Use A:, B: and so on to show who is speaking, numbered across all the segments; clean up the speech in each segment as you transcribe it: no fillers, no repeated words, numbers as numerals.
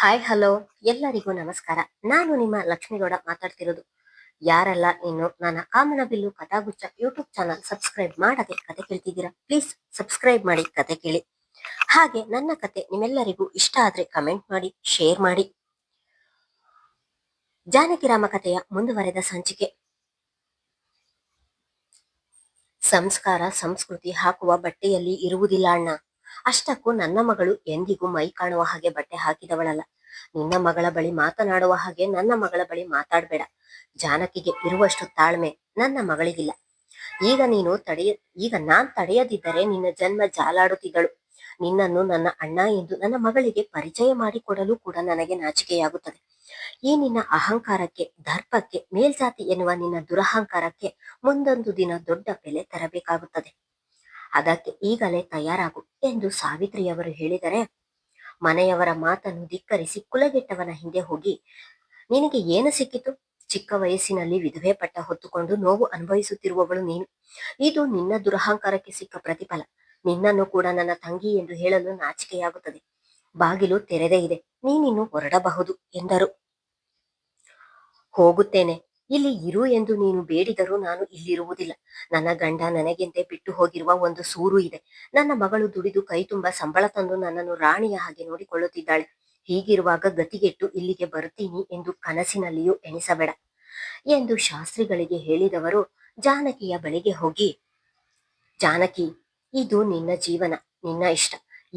A: Hi hello ಎಲ್ಲರಿಗೂ ನಮಸ್ಕಾರ. ನಾನು ನಿಮ್ಮ ಲಕ್ಷ್ಮೀಗೌಡ ಮಾತಾಡ್ತಿರೋದು. ಯಾರೆಲ್ಲ ಇನ್ನು ನನ್ನ ಕಾಮನಬಿಲ್ಲು ಕಥಾಗುಚ್ಛ ಯೂಟ್ಯೂಬ್ ಚಾನಲ್ ಸಬ್ಸ್ಕ್ರೈಬ್ ಮಾಡದೆ ಕತೆ ಕೇಳ್ತಿದ್ದೀರಾ, ಪ್ಲೀಸ್ ಸಬ್ಸ್ಕ್ರೈಬ್ ಮಾಡಿ ಕತೆ ಕೇಳಿ. ಹಾಗೆ ನನ್ನ ಕತೆ ನಿಮ್ಮೆಲ್ಲರಿಗೂ ಇಷ್ಟ ಆದ್ರೆ ಕಮೆಂಟ್ ಮಾಡಿ, ಶೇರ್ ಮಾಡಿ. ಜಾನಕಿರಾಮ ಕಥೆಯ ಮುಂದುವರೆದ ಸಂಚಿಕೆ. ಸಂಸ್ಕಾರ ಸಂಸ್ಕೃತಿ ಹಾಕುವ ಬಟ್ಟೆಯಲ್ಲಿ ಇರುವುದಿಲ್ಲ ಅಣ್ಣ. ಅಷ್ಟಕ್ಕೂ ನನ್ನ ಮಗಳು ಎಂದಿಗೂ ಮೈ ಕಾಣುವ ಹಾಗೆ ಬಟ್ಟೆ ಹಾಕಿದವಳಲ್ಲ. ನಿನ್ನ ಮಗಳ ಬಳಿ ಮಾತನಾಡುವ ಹಾಗೆ ನನ್ನ ಮಗಳ ಬಳಿ ಮಾತಾಡ್ಬೇಡ. ಜಾನಕಿಗೆ ಇರುವಷ್ಟು ತಾಳ್ಮೆ ನನ್ನ ಮಗಳಿಗಿಲ್ಲ. ಈಗ ನಾನ್ ತಡೆಯದಿದ್ದರೆ ನಿನ್ನ ಜನ್ಮ ಜಾಲಾಡುತ್ತಿದ್ದಳು. ನಿನ್ನನ್ನು ನನ್ನ ಅಣ್ಣ ಎಂದು ನನ್ನ ಮಗಳಿಗೆ ಪರಿಚಯ ಮಾಡಿಕೊಡಲು ಕೂಡ ನನಗೆ ನಾಚಿಕೆಯಾಗುತ್ತದೆ. ಈ ನಿನ್ನ ಅಹಂಕಾರಕ್ಕೆ, ದರ್ಪಕ್ಕೆ, ಮೇಲ್ಜಾತಿ ಎನ್ನುವ ನಿನ್ನ ದುರಹಂಕಾರಕ್ಕೆ ಮುಂದೊಂದು ದಿನ ದೊಡ್ಡ ಬೆಲೆ ತರಬೇಕಾಗುತ್ತದೆ. ಅದಕ್ಕೆ ಈಗಲೇ ತಯಾರಾಗು ಎಂದು ಸಾವಿತ್ರಿಯವರು ಹೇಳಿದರೆ, ಮನೆಯವರ ಮಾತನ್ನು ಧಿಕ್ಕರಿಸಿ ಕುಲಗೆಟ್ಟವನ ಹಿಂದೆ ಹೋಗಿ ನಿನಗೆ ಏನು ಸಿಕ್ಕಿತು? ಚಿಕ್ಕ ವಯಸ್ಸಿನಲ್ಲಿ ವಿಧವೆ ಪಟ್ಟ ಹೊತ್ತುಕೊಂಡು ನೋವು ಅನುಭವಿಸುತ್ತಿರುವವಳು ನೀನು. ಇದು ನಿನ್ನ ದುರಹಂಕಾರಕ್ಕೆ ಸಿಕ್ಕ ಪ್ರತಿಫಲ. ನಿನ್ನನ್ನು ಕೂಡ ನನ್ನ ತಂಗಿ ಎಂದು ಹೇಳಲು ನಾಚಿಕೆಯಾಗುತ್ತದೆ. ಬಾಗಿಲು ತೆರೆದೇ ಇದೆ, ನೀನಿನ್ನು ಹೊರಡಬಹುದು ಎಂದರು. ಹೋಗುತ್ತೇನೆ. ಇಲ್ಲಿ ಇರು ಎಂದು ನೀನು ಬೇಡಿದರೂ ನಾನು ಇಲ್ಲಿರುವುದಿಲ್ಲ. ನನ್ನ ಗಂಡ ನನಗೆಂದೇ ಬಿಟ್ಟು ಹೋಗಿರುವ ಒಂದು ಸೂರು ಇದೆ. ನನ್ನ ಮಗಳು ದುಡಿದು ಕೈ ತುಂಬ ಸಂಬಳ ತಂದು ನನ್ನನ್ನು ರಾಣಿಯ ಹಾಗೆ ನೋಡಿಕೊಳ್ಳುತ್ತಿದ್ದಾಳೆ. ಹೀಗಿರುವಾಗ ಗತಿಗೆಟ್ಟು ಇಲ್ಲಿಗೆ ಬರ್ತೀನಿ ಎಂದು ಕನಸಿನಲ್ಲಿಯೂ ಎಣಿಸಬೇಡ ಎಂದು ಶಾಸ್ತ್ರಿಗಳಿಗೆ ಹೇಳಿದವರು ಜಾನಕಿಯ ಬಳಿಗೆ ಹೋಗಿ, ಜಾನಕಿ, ಇದು ನಿನ್ನ ಜೀವನ, ನಿನ್ನ ಇಷ್ಟ.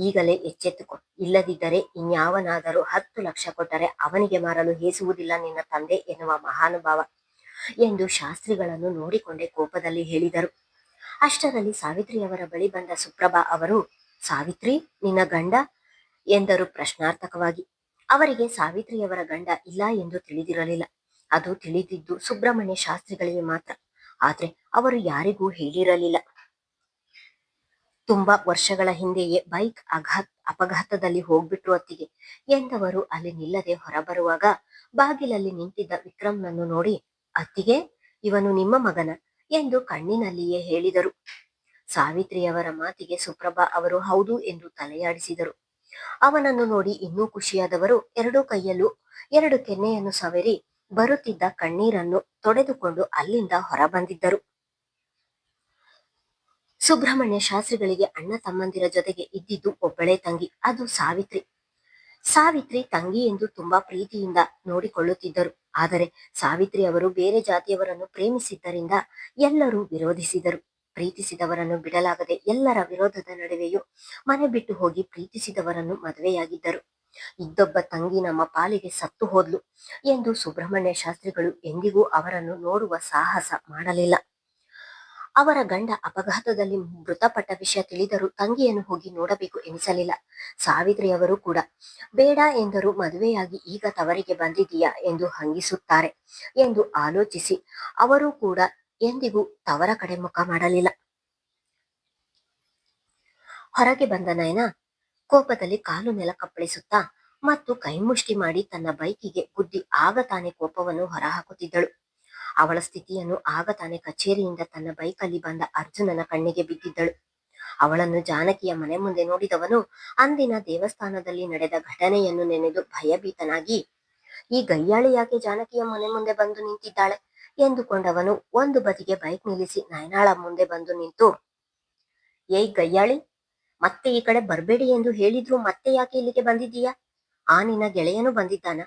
A: ಈಗಲೇ ಎಚ್ಚೆತ್ತುಕೊ. ಇಲ್ಲದಿದ್ದರೆ ಇನ್ಯಾವನಾದರೂ 10 ಲಕ್ಷ ಕೊಟ್ಟರೆ ಅವನಿಗೆ ಮಾರಲು ಹೇಸುವುದಿಲ್ಲ ನಿನ್ನ ತಂದೆ ಎನ್ನುವ ಮಹಾನುಭಾವ ಎಂದು ಶಾಸ್ತ್ರಿಗಳನ್ನು ನೋಡಿಕೊಂಡೇ ಕೋಪದಲ್ಲಿ ಹೇಳಿದರು. ಅಷ್ಟರಲ್ಲಿ ಸಾವಿತ್ರಿಯವರ ಬಳಿ ಬಂದ ಸುಪ್ರಭಾ ಅವರು, ಸಾವಿತ್ರಿ, ನಿನ್ನ ಗಂಡ ಎಂದರು ಪ್ರಶ್ನಾರ್ಥಕವಾಗಿ. ಅವರಿಗೆ ಸಾವಿತ್ರಿಯವರ ಗಂಡ ಇಲ್ಲ ಎಂದು ತಿಳಿದಿರಲಿಲ್ಲ. ಅದು ತಿಳಿದಿದ್ದು ಸುಬ್ರಹ್ಮಣ್ಯ ಶಾಸ್ತ್ರಿಗಳಿಗೆ ಮಾತ್ರ. ಆದ್ರೆ ಅವರು ಯಾರಿಗೂ ಹೇಳಿರಲಿಲ್ಲ. ತುಂಬಾ ವರ್ಷಗಳ ಹಿಂದೆಯೇ ಬೈಕ್ ಅಪಘಾತದಲ್ಲಿ ಹೋಗ್ಬಿಟ್ರು ಅತ್ತಿಗೆ ಎಂದವರು ಅಲ್ಲಿ ನಿಲ್ಲದೆ ಹೊರಬರುವಾಗ ಬಾಗಿಲಲ್ಲಿ ನಿಂತಿದ್ದ ವಿಕ್ರಮ್ನನ್ನು ನೋಡಿ, ಅತ್ತಿಗೆ, ಇವನು ನಿಮ್ಮ ಮಗನ ಎಂದು ಕಣ್ಣಿನಲ್ಲಿಯೇ ಹೇಳಿದರು. ಸಾವಿತ್ರಿಯವರ ಮಾತಿಗೆ ಸುಪ್ರಭಾ ಅವರು ಹೌದು ಎಂದು ತಲೆಯಾಡಿಸಿದರು. ಅವನನ್ನು ನೋಡಿ ಇನ್ನೂ ಖುಷಿಯಾದವರು 2 ಕೈಯಲ್ಲೂ 2 ಕೆನ್ನೆಯನ್ನು ಸವರಿ ಬರುತ್ತಿದ್ದ ಕಣ್ಣೀರನ್ನು ತೊಡೆದುಕೊಂಡು ಅಲ್ಲಿಂದ ಹೊರಬಂದಿದ್ದರು. ಸುಬ್ರಹ್ಮಣ್ಯ ಶಾಸ್ತ್ರಿಗಳಿಗೆ ಅಣ್ಣ ತಮ್ಮಂದಿರ ಜೊತೆಗೆ ಇದ್ದಿದ್ದು ಒಬ್ಬಳೇ ತಂಗಿ, ಅದು ಸಾವಿತ್ರಿ. ಸಾವಿತ್ರಿ ತಂಗಿ ಎಂದು ತುಂಬಾ ಪ್ರೀತಿಯಿಂದ ನೋಡಿಕೊಳ್ಳುತ್ತಿದ್ದರು. ಆದರೆ ಸಾವಿತ್ರಿ ಅವರು ಬೇರೆ ಜಾತಿಯವರನ್ನು ಪ್ರೇಮಿಸಿದ್ದರಿಂದ ಎಲ್ಲರೂ ವಿರೋಧಿಸಿದರು. ಪ್ರೀತಿಸಿದವರನ್ನು ಬಿಡಲಾಗದೆ ಎಲ್ಲರ ವಿರೋಧದ ನಡುವೆಯೂ ಮನೆ ಬಿಟ್ಟು ಹೋಗಿ ಪ್ರೀತಿಸಿದವರನ್ನು ಮದುವೆಯಾಗಿದ್ದರು. ಇದ್ದೊಬ್ಬ ತಂಗಿ ನಮ್ಮ ಪಾಲಿಗೆ ಸತ್ತು ಹೋದ್ಲು ಎಂದು ಸುಬ್ರಹ್ಮಣ್ಯ ಶಾಸ್ತ್ರಿಗಳು ಎಂದಿಗೂ ಅವರನ್ನು ನೋಡುವ ಸಾಹಸ ಮಾಡಲಿಲ್ಲ. ಅವರ ಗಂಡ ಅಪಘಾತದಲ್ಲಿ ಮೃತಪಟ್ಟ ವಿಷಯ ತಿಳಿದರೂ ತಂಗಿಯನ್ನು ಹೋಗಿ ನೋಡಬೇಕು ಎನಿಸಲಿಲ್ಲ. ಸಾವಿತ್ರಿಯವರು ಕೂಡ ಬೇಡ ಎಂದರೂ ಮದುವೆಯಾಗಿ ಈಗ ತವರಿಗೆ ಬಂದಿದೀಯಾ ಎಂದು ಹಂಗಿಸುತ್ತಾರೆ ಎಂದು ಆಲೋಚಿಸಿ ಅವರು ಕೂಡ ಎಂದಿಗೂ ತವರ ಕಡೆ ಮುಖ ಮಾಡಲಿಲ್ಲ. ಹೊರಗೆ ಬಂದ ನಯನ ಕೋಪದಲ್ಲಿ ಕಾಲು ನೆಲಕ್ಕಪ್ಪಳಿಸುತ್ತಾ ಮತ್ತು ಕೈಮುಷ್ಟಿ ಮಾಡಿ ತನ್ನ ಬೈಕಿಗೆ ಗುದ್ದಿ ಆಗ ತಾನೇ ಕೋಪವನ್ನು ಹೊರಹಾಕುತ್ತಿದ್ದಳು. ಅವಳ ಸ್ಥಿತಿಯನ್ನು ಆಗ ತಾನೇ ಕಚೇರಿಯಿಂದ ತನ್ನ ಬೈಕಲ್ಲಿ ಬಂದ ಅರ್ಜುನನ ಕಣ್ಣಿಗೆ ಬಿದ್ದಿದ್ದಳು. ಅವಳನ್ನು ಜಾನಕಿಯ ಮನೆ ಮುಂದೆ ನೋಡಿದವನು ಅಂದಿನ ದೇವಸ್ಥಾನದಲ್ಲಿ ನಡೆದ ಘಟನೆಯನ್ನು ನೆನೆದು ಭಯಭೀತನಾಗಿ, ಈ ಗಯ್ಯಾಳಿ ಯಾಕೆ ಜಾನಕಿಯ ಮನೆ ಮುಂದೆ ಬಂದು ನಿಂತಿದ್ದಾಳೆ ಎಂದುಕೊಂಡವನು ಒಂದು ಬದಿಗೆ ಬೈಕ್ ನಿಲ್ಲಿಸಿ ನಯನಾಳ ಮುಂದೆ ಬಂದು ನಿಂತು, ಏಯ್ ಗಯ್ಯಾಳಿ, ಮತ್ತೆ ಈ ಕಡೆ ಬರ್ಬೇಡಿ ಎಂದು ಹೇಳಿದ್ರು ಮತ್ತೆ ಯಾಕೆ ಇಲ್ಲಿಗೆ ಬಂದಿದ್ದೀಯಾ? ಆ ನಿನ್ನ ಗೆಳೆಯನು ಬಂದಿದ್ದಾನ?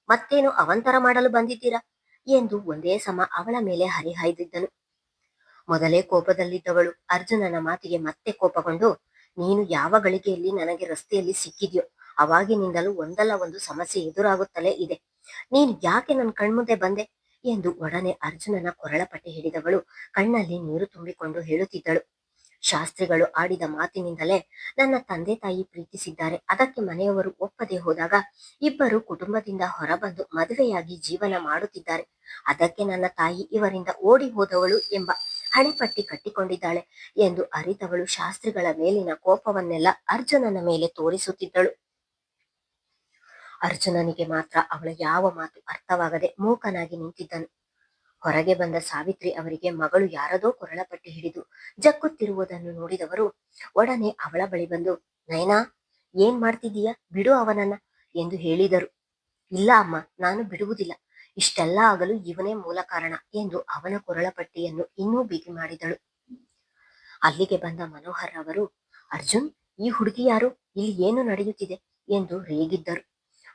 A: ಮತ್ತೇನು ಅವಂತರ ಮಾಡಲು ಬಂದಿದ್ದೀರಾ ಎಂದು ಒಂದೇ ಸಮ ಅವಳ ಮೇಲೆ ಹರಿಹಾಯ್ದಿದ್ದನು. ಮೊದಲೇ ಕೋಪದಲ್ಲಿದ್ದವಳು ಅರ್ಜುನನ ಮಾತಿಗೆ ಮತ್ತೆ ಕೋಪಗೊಂಡು, ನೀನು ಯಾವ ಗಳಿಗೆಯಲ್ಲಿ ನನಗೆ ರಸ್ತೆಯಲ್ಲಿ ಸಿಕ್ಕಿದ್ಯೋ ಅವಾಗಿನಿಂದಲೂ ಒಂದಲ್ಲ ಒಂದು ಸಮಸ್ಯೆ ಎದುರಾಗುತ್ತಲೇ ಇದೆ. ನೀನು ಯಾಕೆ ನನ್ನ ಕಣ್ಮುಂದೆ ಬಂದೆ ಎಂದು ಒಡನೆ ಅರ್ಜುನನ ಕೊರಳ ಪಟ್ಟಿ ಹಿಡಿದವಳು ಕಣ್ಣಲ್ಲಿ ನೀರು ತುಂಬಿಕೊಂಡು ಹೇಳುತ್ತಿದ್ದಳು. ಶಾಸ್ತ್ರಿಗಳು ಆಡಿದ ಮಾತಿನಿಂದಲೇ ನನ್ನ ತಂದೆ ತಾಯಿ ಪ್ರೀತಿಸಿದ್ದಾರೆ. ಅದಕ್ಕೆ ಮನೆಯವರು ಒಪ್ಪದೆ ಹೋದಾಗ ಇಬ್ಬರು ಕುಟುಂಬದಿಂದ ಹೊರಬಂದು ಮದುವೆಯಾಗಿ ಜೀವನ ಮಾಡುತ್ತಿದ್ದಾರೆ. ಅದಕ್ಕೆ ನನ್ನ ತಾಯಿ ಇವರಿಂದ ಓಡಿ ಹೋದವಳು ಎಂಬ ಹಣೆಪಟ್ಟಿ ಕಟ್ಟಿಕೊಂಡಿದ್ದಾಳೆ ಎಂದು ಅರಿತವಳು ಶಾಸ್ತ್ರಿಗಳ ಮೇಲಿನ ಕೋಪವನ್ನೆಲ್ಲ ಅರ್ಜುನನ ಮೇಲೆ ತೋರಿಸುತ್ತಿದ್ದಳು. ಅರ್ಜುನನಿಗೆ ಮಾತ್ರ ಅವಳ ಯಾವ ಮಾತು ಅರ್ಥವಾಗದೆ ಮೂಕನಾಗಿ ನಿಂತಿದ್ದನು. ಹೊರಗೆ ಬಂದ ಸಾವಿತ್ರಿ ಅವರಿಗೆ ಮಗಳು ಯಾರದೋ ಕೊರಳ ಪಟ್ಟಿ ಹಿಡಿದು ಜಕ್ಕುತ್ತಿರುವುದನ್ನು ನೋಡಿದವರು ಒಡನೆ ಅವಳ ಬಳಿ ಬಂದು, ನಯನಾ, ಏನ್ ಮಾಡ್ತಿದೀಯ? ಬಿಡು ಅವನನ್ನ ಎಂದು ಹೇಳಿದರು. ಇಲ್ಲ ಅಮ್ಮ, ನಾನು ಬಿಡುವುದಿಲ್ಲ. ಇಷ್ಟೆಲ್ಲ ಆಗಲು ಇವನೇ ಮೂಲ ಕಾರಣ ಎಂದು ಅವನ ಕೊರಳಪಟ್ಟಿಯನ್ನು ಇನ್ನೂ ಬಿಗಿ ಮಾಡಿದಳು. ಅಲ್ಲಿಗೆ ಬಂದ ಮನೋಹರ್ ಅವರು, ಅರ್ಜುನ್, ಈ ಹುಡುಗಿ ಯಾರು? ಇಲ್ಲಿ ಏನು ನಡೆಯುತ್ತಿದೆ ಎಂದು ರೇಗಿದ್ದರು.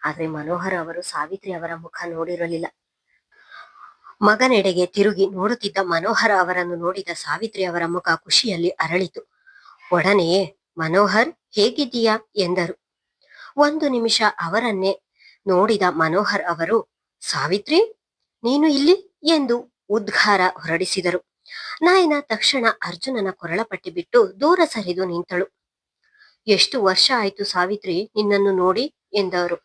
A: ಆದ್ರೆ ಮನೋಹರ್ ಅವರು ಸಾವಿತ್ರಿ ಅವರ ಮುಖ ನೋಡಿರಲಿಲ್ಲ. ಮಗನೆಡೆಗೆ ತಿರುಗಿ ನೋಡುತ್ತಿದ್ದ ಮನೋಹರ್ ಅವರನ್ನು ನೋಡಿದ ಸಾವಿತ್ರಿ ಅವರ ಮುಖ ಖುಷಿಯಲ್ಲಿ ಅರಳಿತು. ಒಡನೆಯೇ, ಮನೋಹರ್, ಹೇಗಿದ್ದೀಯಾ ಎಂದರು. ಒಂದು ನಿಮಿಷ ಅವರನ್ನೇ ನೋಡಿದ ಮನೋಹರ್ ಅವರು, ಸಾವಿತ್ರಿ, ನೀನು ಇಲ್ಲಿ ಎಂದು ಉದ್ಗಾರ ಹೊರಡಿಸಿದರು. ನಾಯನ ತಕ್ಷಣ ಅರ್ಜುನನ ಕೊರಳಪಟ್ಟಿ ಬಿಟ್ಟು ದೂರ ಸರಿದು ನಿಂತಳು. ಎಷ್ಟು ವರ್ಷ ಆಯ್ತು ಸಾವಿತ್ರಿ ನಿನ್ನನ್ನು ನೋಡಿ ಎಂದರು.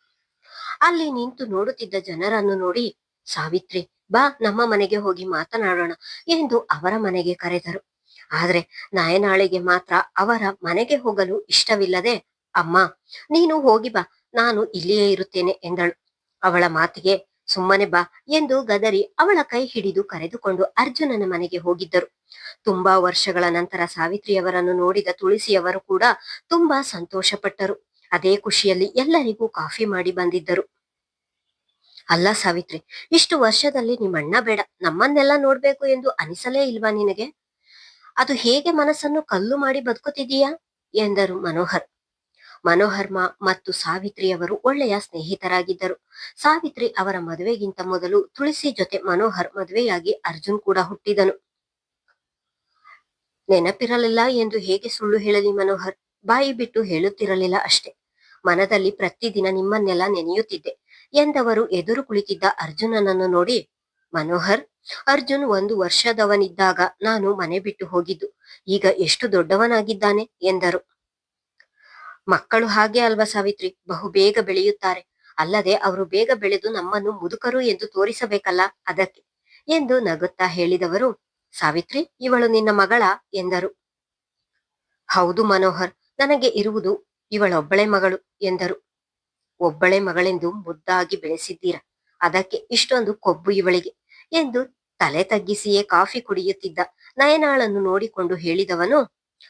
A: ಅಲ್ಲಿ ನಿಂತು ನೋಡುತ್ತಿದ್ದ ಜನರನ್ನು ನೋಡಿ, ಸಾವಿತ್ರಿ, ಬಾ ನಮ್ಮ ಮನೆಗೆ ಹೋಗಿ ಮಾತನಾಡೋಣ ಎಂದು ಅವರ ಮನೆಗೆ ಕರೆದರು. ಆದ್ರೆ ನಾಯನಾಳಿಗೆ ಮಾತ್ರ ಅವರ ಮನೆಗೆ ಹೋಗಲು ಇಷ್ಟವಿಲ್ಲದೆ, ಅಮ್ಮ, ನೀನು ಹೋಗಿ ಬಾ, ನಾನು ಇಲ್ಲಿಯೇ ಇರುತ್ತೇನೆ ಎಂದಳು. ಅವಳ ಮಾತಿಗೆ ಸುಮ್ಮನೆ ಬಾ ಎಂದು ಗದರಿ ಅವಳ ಕೈ ಹಿಡಿದು ಕರೆದುಕೊಂಡು ಅರ್ಜುನನ ಮನೆಗೆ ಹೋಗಿದ್ದರು. ತುಂಬಾ ವರ್ಷಗಳ ನಂತರ ಸಾವಿತ್ರಿಯವರನ್ನು ನೋಡಿದ ತುಳಸಿಯವರು ಕೂಡ ತುಂಬಾ ಸಂತೋಷಪಟ್ಟರು. ಅದೇ ಖುಷಿಯಲ್ಲಿ ಎಲ್ಲರಿಗೂ ಕಾಫಿ ಮಾಡಿ ಬಂದಿದ್ದರು. ಅಲ್ಲ ಸಾವಿತ್ರಿ, ಇಷ್ಟು ವರ್ಷದಲ್ಲಿ ನಿಮ್ಮಣ್ಣ ಬೇಡ, ನಮ್ಮನ್ನೆಲ್ಲ ನೋಡ್ಬೇಕು ಎಂದು ಅನಿಸಲೇ ಇಲ್ವಾ ನಿನಗೆ? ಅದು ಹೇಗೆ ಮನಸ್ಸನ್ನು ಕಲ್ಲು ಮಾಡಿ ಬದುಕುತ್ತಿದೀಯಾ ಎಂದರು ಮನೋಹರ್. ಮನೋಹರ್ಮ ಮತ್ತು ಸಾವಿತ್ರಿಯವರು ಒಳ್ಳೆಯ ಸ್ನೇಹಿತರಾಗಿದ್ದರು. ಸಾವಿತ್ರಿ ಅವರ ಮದುವೆಗಿಂತ ಮೊದಲು ತುಳಸಿ ಜೊತೆ ಮನೋಹರ್ ಮದುವೆಯಾಗಿ ಅರ್ಜುನ್ ಕೂಡ ಹುಟ್ಟಿದನು. ನೆನಪಿರಲಿಲ್ಲ ಎಂದು ಹೇಗೆ ಸುಳ್ಳು ಹೇಳಲಿ ಮನೋಹರ್? ಬಾಯಿ ಬಿಟ್ಟು ಹೇಳುತ್ತಿರಲಿಲ್ಲ ಅಷ್ಟೇ. ಮನದಲ್ಲಿ ಪ್ರತಿದಿನ ನಿಮ್ಮನ್ನೆಲ್ಲ ನೆನೆಯುತ್ತಿದ್ದೆ ಎಂದವರು ಎದುರು ಕುಳಿತಿದ್ದ ಅರ್ಜುನನನ್ನು ನೋಡಿ, ಮನೋಹರ್, ಅರ್ಜುನ್ 1 ವರ್ಷದವನಿದ್ದಾಗ ನಾನು ಮನೆ ಬಿಟ್ಟು ಹೋಗಿದ್ದು, ಈಗ ಎಷ್ಟು ದೊಡ್ಡವನಾಗಿದ್ದಾನೆ ಎಂದರು. ಮಕ್ಕಳು ಹಾಗೆ ಅಲ್ವಾ ಸಾವಿತ್ರಿ, ಬಹುಬೇಗ ಬೆಳೆಯುತ್ತಾರೆ. ಅಲ್ಲದೆ ಅವರು ಬೇಗ ಬೆಳೆದು ನಮ್ಮನ್ನು ಮುದುಕರು ಎಂದು ತೋರಿಸಬೇಕಲ್ಲ, ಅದಕ್ಕೆ ಎಂದು ನಗುತ್ತಾ ಹೇಳಿದವರು, ಸಾವಿತ್ರಿ, ಇವಳು ನಿನ್ನ ಮಗಳ ಎಂದರು. ಹೌದು ಮನೋಹರ್, ನನಗೆ ಇರುವುದು ಇವಳೊಬ್ಬಳೆ ಮಗಳು ಎಂದರು. ಒಬ್ಬಳೆ ಮಗಳೆಂದು ಮುದ್ದಾಗಿ ಬೆಳೆಸಿದ್ದೀರ, ಅದಕ್ಕೆ ಇಷ್ಟೊಂದು ಕೊಬ್ಬು ಇವಳಿಗೆ ಎಂದು ತಲೆ ತಗ್ಗಿಸಿಯೇ ಕಾಫಿ ಕುಡಿಯುತ್ತಿದ್ದ ನಯನಾಳನ್ನು ನೋಡಿಕೊಂಡು ಹೇಳಿದವನು,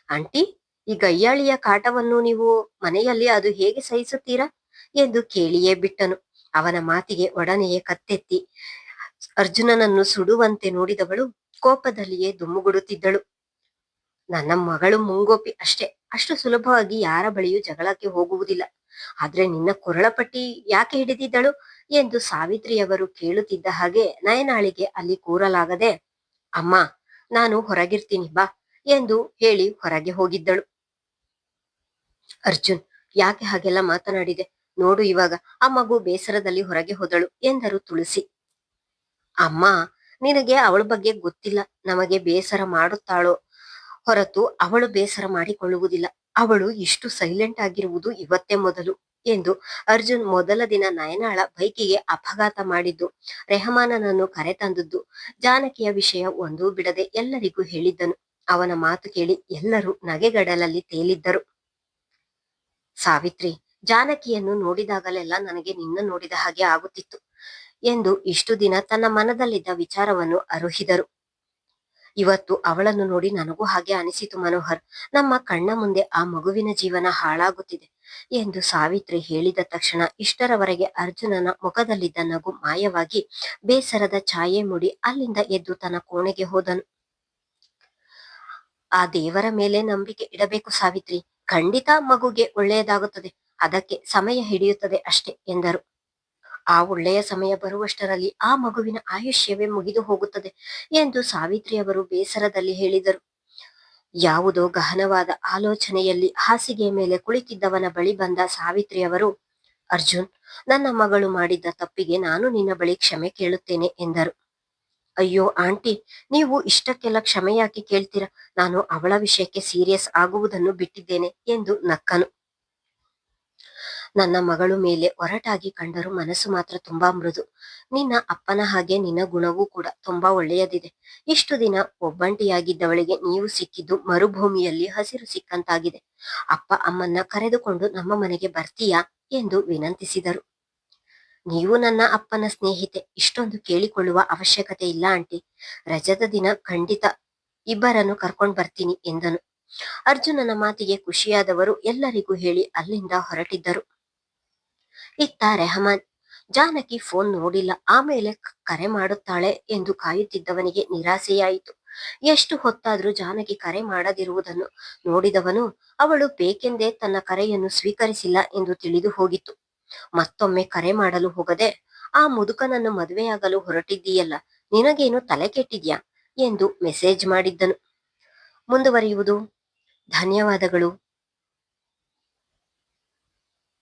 A: ಆಂಟಿ, ಈ ಗಯ್ಯಾಳಿಯ ಕಾಟವನ್ನು ನೀವು ಮನೆಯಲ್ಲಿ ಅದು ಹೇಗೆ ಸಹಿಸುತ್ತೀರಾ ಎಂದು ಕೇಳಿಯೇ ಬಿಟ್ಟನು. ಅವನ ಮಾತಿಗೆ ಒಡನೆಯೇ ಕತ್ತೆತ್ತಿ ಅರ್ಜುನನನ್ನು ಸುಡುವಂತೆ ನೋಡಿದವಳು ಕೋಪದಲ್ಲಿಯೇ ದುಮ್ಮುಗುಡುತ್ತಿದ್ದಳು. ನನ್ನ ಮಗಳು ಮುಂಗೋಪಿ ಅಷ್ಟೇ, ಅಷ್ಟು ಸುಲಭವಾಗಿ ಯಾರ ಬಳಿಯೂ ಜಗಳಕ್ಕೆ ಹೋಗುವುದಿಲ್ಲ. ಆದ್ರೆ ನಿನ್ನ ಕೊರಳಪಟ್ಟಿ ಯಾಕೆ ಹಿಡಿದಿದ್ದಳು ಎಂದು ಸಾವಿತ್ರಿಯವರು ಕೇಳುತ್ತಿದ್ದ ಹಾಗೆ ನಯನಾಳಿಗೆ ಅಲ್ಲಿ ಕೂರಲಾಗದೆ, ಅಮ್ಮ, ನಾನು ಹೊರಗಿರ್ತೀನಿ ಬಾ ಎಂದು ಹೇಳಿ ಹೊರಗೆ ಹೋಗಿದ್ದಳು. ಅರ್ಜುನ್, ಯಾಕೆ ಹಾಗೆಲ್ಲ ಮಾತನಾಡಿದೆ? ನೋಡು, ಇವಾಗ ಆ ಮಗು ಬೇಸರದಲ್ಲಿ ಹೊರಗೆ ಹೋದಳು ಎಂದರು ತುಳಸಿ. ಅಮ್ಮ, ನಿನಗೆ ಅವಳ ಬಗ್ಗೆ ಗೊತ್ತಿಲ್ಲ. ನಮಗೆ ಬೇಸರ ಮಾಡುತ್ತಾಳೋ ಹೊರತು ಅವಳು ಬೇಸರ ಮಾಡಿಕೊಳ್ಳುವುದಿಲ್ಲ. ಅವಳು ಇಷ್ಟು ಸೈಲೆಂಟ್ ಆಗಿರುವುದು ಇವತ್ತೇ ಮೊದಲು ಎಂದು ಅರ್ಜುನ್ ಮೊದಲ ದಿನ ನಯನಾಳ ಬೈಕಿಗೆ ಅಪಘಾತ ಮಾಡಿದ್ದು, ರೆಹಮಾನನನ್ನು ಕರೆತಂದದ್ದು, ಜಾನಕಿಯ ವಿಷಯ ಒಂದೂ ಬಿಡದೆ ಎಲ್ಲರಿಗೂ ಹೇಳಿದ್ದನು. ಅವನ ಮಾತು ಕೇಳಿ ಎಲ್ಲರೂ ನಗೆಗಡಲಲ್ಲಿ ತೇಲಿದ್ದರು. ಸಾವಿತ್ರಿ, ಜಾನಕಿಯನ್ನು ನೋಡಿದಾಗಲೆಲ್ಲ ನನಗೆ ನಿನ್ನ ನೋಡಿದ ಹಾಗೆ ಆಗುತ್ತಿತ್ತು ಎಂದು ಇಷ್ಟು ದಿನ ತನ್ನ ಮನದಲ್ಲಿದ್ದ ವಿಚಾರವನ್ನು ಅರುಹಿದರು. ಇವತ್ತು ಅವಳನ್ನು ನೋಡಿ ನನಗೂ ಹಾಗೆ ಅನಿಸಿತು ಮನೋಹರ್. ನಮ್ಮ ಕಣ್ಣ ಮುಂದೆ ಆ ಮಗುವಿನ ಜೀವನ ಹಾಳಾಗುತ್ತಿದೆ ಎಂದು ಸಾವಿತ್ರಿ ಹೇಳಿದ ತಕ್ಷಣ ಇಷ್ಟರವರೆಗೆ ಅರ್ಜುನನ ಮುಖದಲ್ಲಿದ್ದ ನಗು ಮಾಯವಾಗಿ ಬೇಸರದ ಛಾಯೆ ಮೂಡಿ ಅಲ್ಲಿಂದ ಎದ್ದು ತನ್ನ ಕೋಣೆಗೆ ಹೋದನು. ಆ ದೇವರ ಮೇಲೆ ನಂಬಿಕೆ ಇಡಬೇಕು ಸಾವಿತ್ರಿ, ಖಂಡಿತ ಮಗುಗೆ ಒಳ್ಳೆಯದಾಗುತ್ತದೆ, ಅದಕ್ಕೆ ಸಮಯ ಹಿಡಿಯುತ್ತದೆ ಅಷ್ಟೇ ಎಂದರು. ಆ ಒಳ್ಳೆಯ ಸಮಯ ಬರುವಷ್ಟರಲ್ಲಿ ಆ ಮಗುವಿನ ಆಯುಷ್ಯವೇ ಮುಗಿದು ಹೋಗುತ್ತದೆ ಎಂದು ಸಾವಿತ್ರಿಯವರು ಬೇಸರದಲ್ಲಿ ಹೇಳಿದರು. ಯಾವುದೋ ಗಹನವಾದ ಆಲೋಚನೆಯಲ್ಲಿ ಹಾಸಿಗೆಯ ಮೇಲೆ ಕುಳಿತಿದ್ದವನ ಬಳಿ ಬಂದ ಸಾವಿತ್ರಿಯವರು, ಅರ್ಜುನ್, ನನ್ನ ಮಗಳು ಮಾಡಿದ್ದ ತಪ್ಪಿಗೆ ನಾನು ನಿನ್ನ ಬಳಿ ಕ್ಷಮೆ ಕೇಳುತ್ತೇನೆ ಎಂದರು. ಅಯ್ಯೋ ಆಂಟಿ, ನೀವು ಇಷ್ಟಕ್ಕೆಲ್ಲ ಕ್ಷಮೆ ಯಾಕೆ ಕೇಳ್ತೀರಾ? ನಾನು ಅವಳ ವಿಷಯಕ್ಕೆ ಸೀರಿಯಸ್ ಆಗುವುದನ್ನು ಬಿಟ್ಟಿದ್ದೇನೆ ಎಂದು ನಕ್ಕನು. ನನ್ನ ಮಗಳು ಮೇಲೆ ಒರಟಾಗಿ ಕಂಡರೂ ಮನಸ್ಸು ಮಾತ್ರ ತುಂಬಾ ಮೃದು. ನಿನ್ನ ಅಪ್ಪನ ಹಾಗೆ ನಿನ್ನ ಗುಣವೂ ಕೂಡ ತುಂಬಾ ಒಳ್ಳೆಯದಿದೆ. ಇಷ್ಟು ದಿನ ಒಬ್ಬಂಟಿಯಾಗಿದ್ದವಳಿಗೆ ನೀವು ಸಿಕ್ಕಿದ್ದು ಮರುಭೂಮಿಯಲ್ಲಿ ಹಸಿರು ಸಿಕ್ಕಂತಾಗಿದೆ. ಅಪ್ಪ ಅಮ್ಮನ್ನ ಕರೆದುಕೊಂಡು ನಮ್ಮ ಮನೆಗೆ ಬರ್ತೀಯಾ ಎಂದು ವಿನಂತಿಸಿದರು. ನೀವು ನನ್ನ ಅಪ್ಪನ ಸ್ನೇಹಿತೆ, ಇಷ್ಟೊಂದು ಕೇಳಿಕೊಳ್ಳುವ ಅವಶ್ಯಕತೆ ಇಲ್ಲ ಆಂಟಿ. ರಜದ ದಿನ ಖಂಡಿತ ಇಬ್ಬರನ್ನು ಕರ್ಕೊಂಡು ಬರ್ತೀನಿ ಎಂದನು. ಅರ್ಜುನನ ಮಾತಿಗೆ ಖುಷಿಯಾದವರು ಎಲ್ಲರಿಗೂ ಹೇಳಿ ಅಲ್ಲಿಂದ ಹೊರಟಿದ್ದರು. ಇತ್ತ ರೆಹಮಾನ್. ಜಾನಕಿ ಫೋನ್ ನೋಡಿಲ್ಲ, ಆಮೇಲೆ ಕರೆ ಮಾಡುತ್ತಾಳೆ ಎಂದು ಕಾಯುತ್ತಿದ್ದವನಿಗೆ ನಿರಾಸೆಯಾಯಿತು. ಎಷ್ಟು ಹೊತ್ತಾದ್ರೂ ಜಾನಕಿ ಕರೆ ಮಾಡದಿರುವುದನ್ನು ನೋಡಿದವನು ಅವಳು ಬೇಕೆಂದೇ ತನ್ನ ಕರೆಯನ್ನು ಸ್ವೀಕರಿಸಿಲ್ಲ ಎಂದು ತಿಳಿದು ಹೋಗಿತ್ತು. ಮತ್ತೊಮ್ಮೆ ಕರೆ ಮಾಡಲು ಹೋಗದೆ, ಆ ಮುದುಕನನ್ನು ಮದುವೆಯಾಗಲು ಹೊರಟಿದ್ದೀಯಲ್ಲ, ನಿನಗೇನು ತಲೆ ಕೆಟ್ಟಿದ್ಯಾ ಎಂದು ಮೆಸೇಜ್ ಮಾಡಿದ್ದನು. ಮುಂದುವರಿಯುವುದು. ಧನ್ಯವಾದಗಳು.